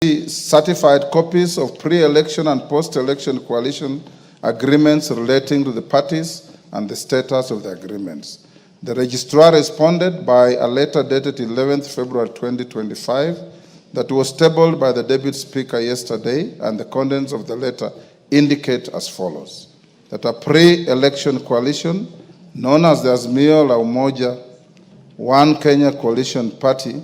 certified copies of pre-election and post-election coalition agreements relating to the parties and the status of the agreements. The registrar responded by a letter dated 11th February 2025 that was tabled by the Deputy Speaker yesterday, and the contents of the letter indicate as follows: that a pre-election coalition known as the Azimio la Umoja One Kenya Coalition Party,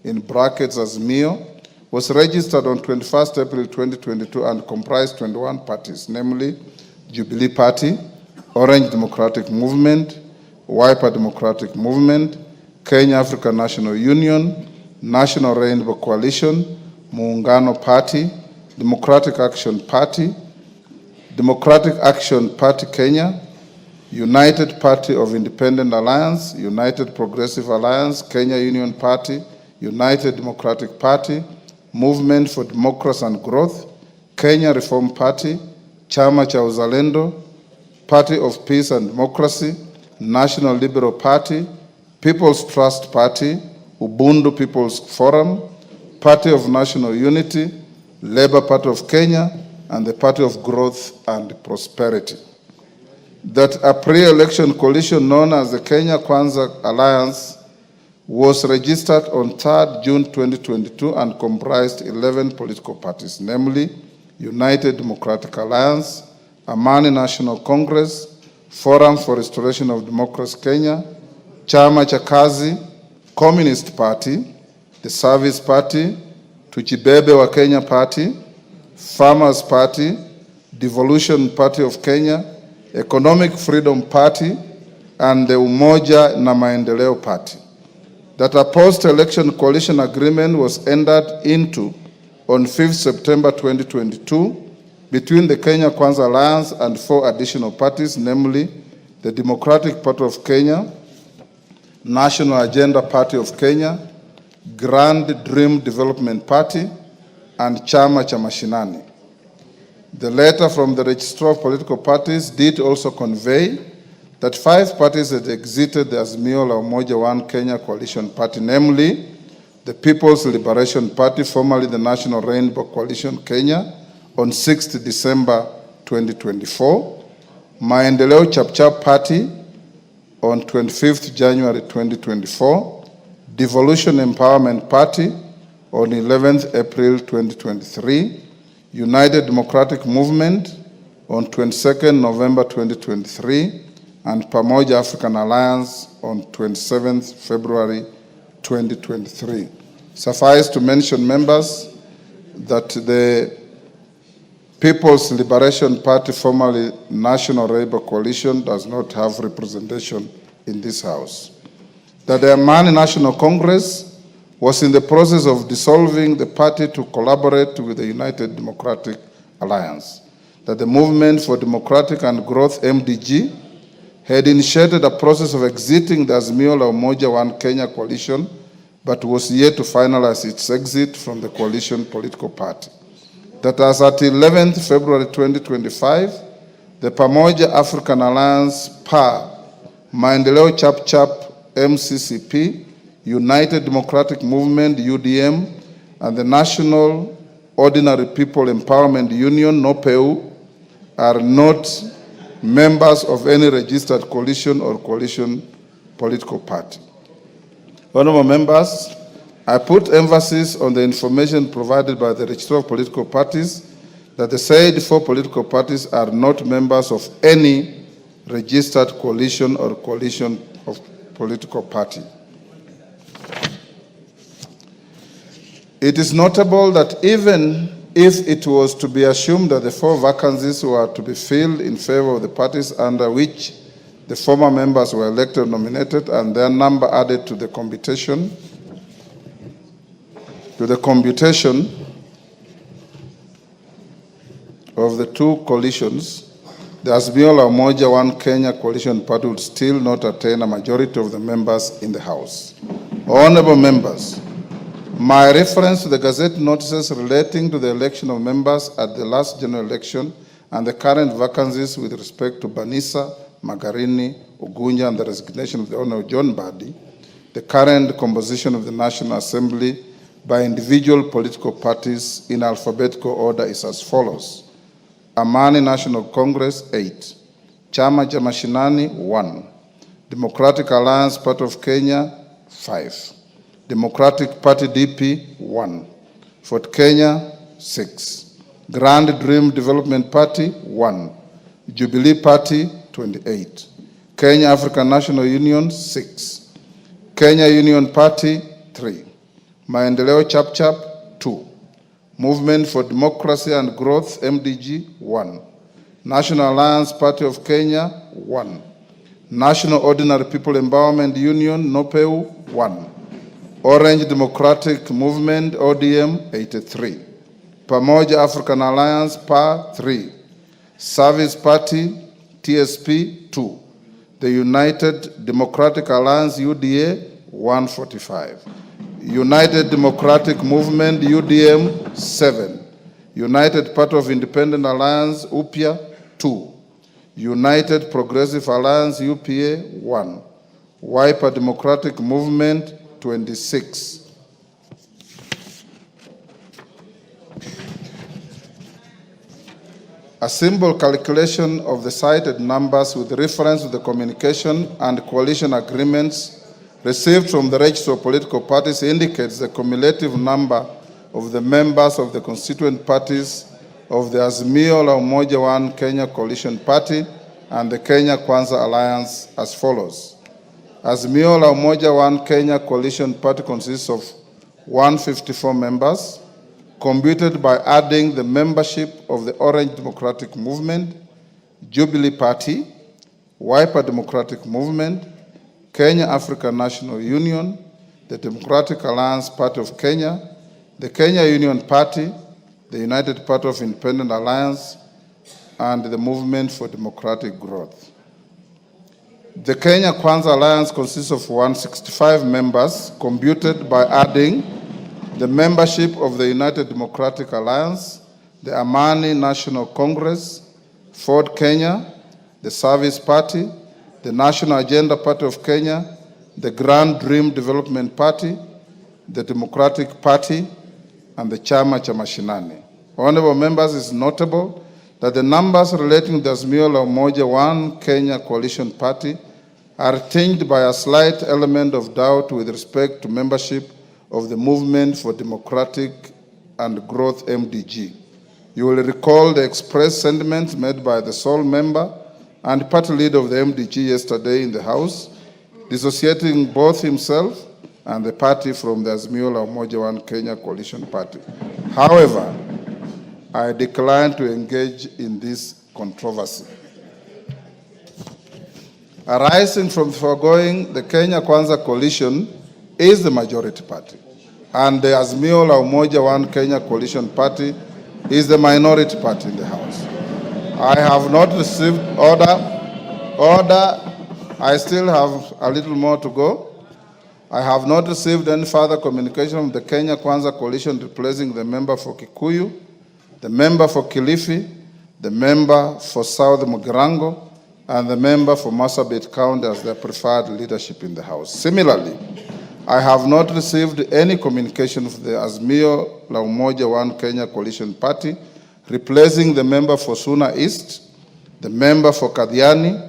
in brackets Azimio, was registered on 21st April 2022 and comprised 21 parties, namely Jubilee Party, Orange Democratic Movement, Wiper Democratic Movement, Kenya African National Union, National Rainbow Coalition, Muungano Party, Democratic Action Party, Democratic Action Party Kenya, United Party of Independent Alliance, United Progressive Alliance, Kenya Union Party, United Democratic Party, Movement for Democracy and Growth, Kenya Reform Party, Chama cha Uzalendo, Party of Peace and Democracy, National Liberal Party, People's Trust Party, Ubuntu People's Forum, Party of National Unity, Labour Party of Kenya, and the Party of Growth and Prosperity. That a pre-election coalition known as the Kenya Kwanza Alliance was registered on 3rd June 2022 and comprised 11 political parties, namely United Democratic Alliance, Amani National Congress, Forum for Restoration of Democracy Kenya, Chama cha Kazi, Communist Party, the Service Party, Tujibebe wa Kenya Party, Farmers Party, Devolution Party of Kenya, Economic Freedom Party, and the Umoja na Maendeleo Party. That a post-election coalition agreement was entered into on 5th September 2022 between the Kenya Kwanza Alliance and 4 additional parties, namely the Democratic Party of Kenya, National Agenda Party of Kenya, Grand Dream Development Party, and Chama cha Mashinani. The letter from the Registrar of Political Parties did also convey that 5 parties had exited the Azimio la Umoja One Kenya Coalition Party, namely the People's Liberation Party, formerly the National Rainbow Coalition Kenya, on 6th December 2024, Maendeleo Chapchap Party on 25th January 2024, Devolution Empowerment Party on 11th April 2023, United Democratic Movement on 22nd November 2023, and Pamoja African Alliance on 27th February 2023. Suffice to mention, members, that the People's Liberation Party, formerly National Rainbow Coalition, does not have representation in this House. That the Amani National Congress was in the process of dissolving the party to collaborate with the United Democratic Alliance. That the Movement for Democratic and Growth, MDG, had initiated a process of exiting the Azimio la Umoja One Kenya coalition, but was yet to finalize its exit from the coalition political party. That as at 11th February 2025, the Pamoja African Alliance, PA, Maendeleo Chapchap, MCCP, United Democratic Movement, UDM, and the National Ordinary People Empowerment Union, NOPEU, are not members of any registered coalition or coalition political party. Honorable members, I put emphasis on the information provided by the Registrar of Political Parties that the said 4 political parties are not members of any registered coalition or coalition of political party. It is notable that even if it was to be assumed that the 4 vacancies were to be filled in favor of the parties under which the former members were elected or nominated and their number added to the computation of the 2 coalitions, the Azimio la Umoja One Kenya Coalition Party would still not attain a majority of the members in the House. Honorable members, my reference to the Gazette notices relating to the election of members at the last general election and the current vacancies with respect to Banisa, Magarini, Ugunja, and the resignation of the Honorable John Badi, the current composition of the National Assembly, by individual political parties in alphabetical order is as follows. Amani National Congress, 8. Chama cha Mashinani, 1. Democratic Alliance Party of Kenya, 5. Democratic Party DP, 1. Fort Kenya, 6. Grand Dream Development Party, 1. Jubilee Party, 28. Kenya African National Union, 6. Kenya Union Party, 3. Maendeleo Chap Chap, 2. Movement for Democracy and Growth, MDG, 1. National Alliance Party of Kenya, 1. National Ordinary People Empowerment Union, NOPEU, 1. Orange Democratic Movement, ODM, 83. Pamoja African Alliance, PA, 3. Service Party, TSP, 2. The United Democratic Alliance, UDA, 145. United Democratic Movement, UDM, 7. United Party of Independent Alliance, UPIA, 2. United Progressive Alliance, UPA, 1. Wiper Democratic Movement, 26. A simple calculation of the cited numbers with reference to the communication and coalition agreements received from the register of political parties indicates the cumulative number of the members of the constituent parties of the Azimio la Umoja One Kenya Coalition Party and the Kenya Kwanza Alliance as follows. Azimio la Umoja One Kenya Coalition Party consists of 154 members, computed by adding the membership of the Orange Democratic Movement, Jubilee Party, Wiper Democratic Movement, Kenya African National Union, the Democratic Alliance Party of Kenya, the Kenya Union Party, the United Party of Independent Alliance, and the Movement for Democratic Growth. The Kenya Kwanza Alliance consists of 165 members, computed by adding the membership of the United Democratic Alliance, the Amani National Congress, Ford Kenya, the Service Party, the National Agenda Party of Kenya, the Grand Dream Development Party, the Democratic Party, and the Chama cha Mashinani. Honorable members, it's notable that the numbers relating to the Azimio la Umoja One Kenya Coalition Party are tinged by a slight element of doubt with respect to membership of the Movement for Democratic and Growth, MDG. You will recall the expressed sentiments made by the sole member and party leader of the MDG yesterday in the House, dissociating both himself and the party from the Azimio la Umoja One Kenya Coalition Party. However, I decline to engage in this controversy. Arising from the foregoing, the Kenya Kwanza Coalition is the majority party, and the Azimio la Umoja One Kenya Coalition Party is the minority party in the House. I have not received order. I still have a little more to go. I have not received any further communication from the Kenya Kwanza Coalition replacing the member for Kikuyu, the member for Kilifi, the member for South Mugirango, and the member for Marsabit County as their preferred leadership in the House. Similarly, I have not received any communication from the Azimio la Umoja One Kenya Coalition Party replacing the member for Suna East, the member for Kadiani,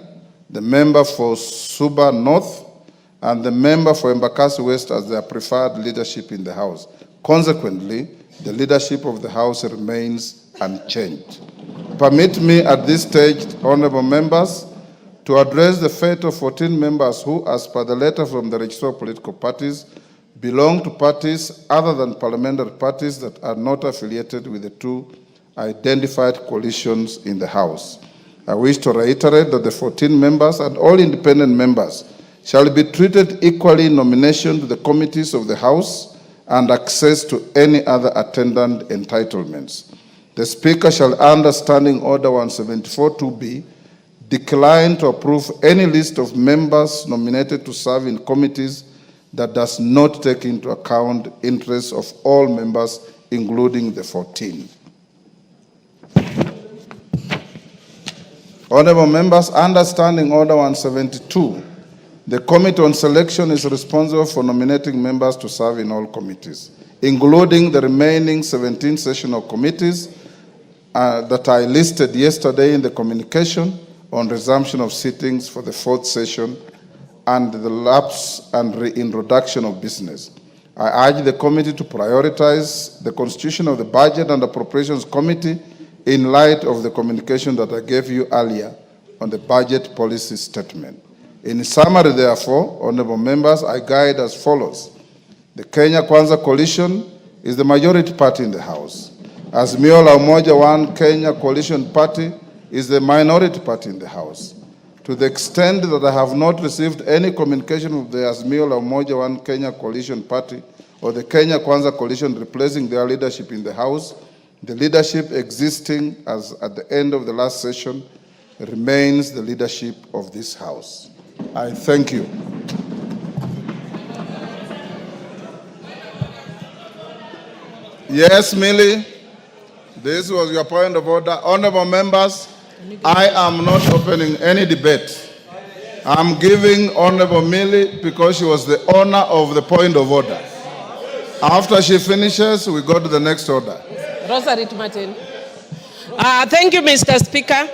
the member for Suba North, and the member for Embakasi West as their preferred leadership in the House. Consequently, the leadership of the House remains unchanged. Permit me at this stage, honorable members, to address the fate of 14 members who, as per the letter from the Register of Political Parties, belong to parties other than parliamentary parties that are not affiliated with the two identified coalitions in the House. I wish to reiterate that the 14 members and all independent members shall be treated equally in nomination to the committees of the House and access to any other attendant entitlements. The Speaker shall, under Standing Order 174-2B, decline to approve any list of members nominated to serve in committees that does not take into account interests of all members, including the 14. Honorable members, under Standing Order 172, the Committee on Selection is responsible for nominating members to serve in all committees. including the remaining 17 sessional committees that I listed yesterday in the communication on resumption of sittings for the 4th session and the lapse and reintroduction of business. I urge the committee to prioritize the constitution of the Budget and Appropriations Committee in light of the communication that I gave you earlier on the budget policy statement. In summary, therefore, honorable members, I guide as follows. The Kenya Kwanza coalition is the majority party in the House. Azimio la Umoja One Kenya coalition party is the minority party in the House. To the extent that I have not received any communication of the Azimio la Umoja One Kenya coalition party or the Kenya Kwanza coalition replacing their leadership in the House, the leadership existing as at the end of the last session remains the leadership of this House. I thank you. Yes, Millie, this was your point of order. Honorable members, I am not opening any debate. I'm giving Honorable Millie because she was the owner of the point of order. After she finishes, we go to the next order. Rosary Martin. Thank you, Mr. Speaker.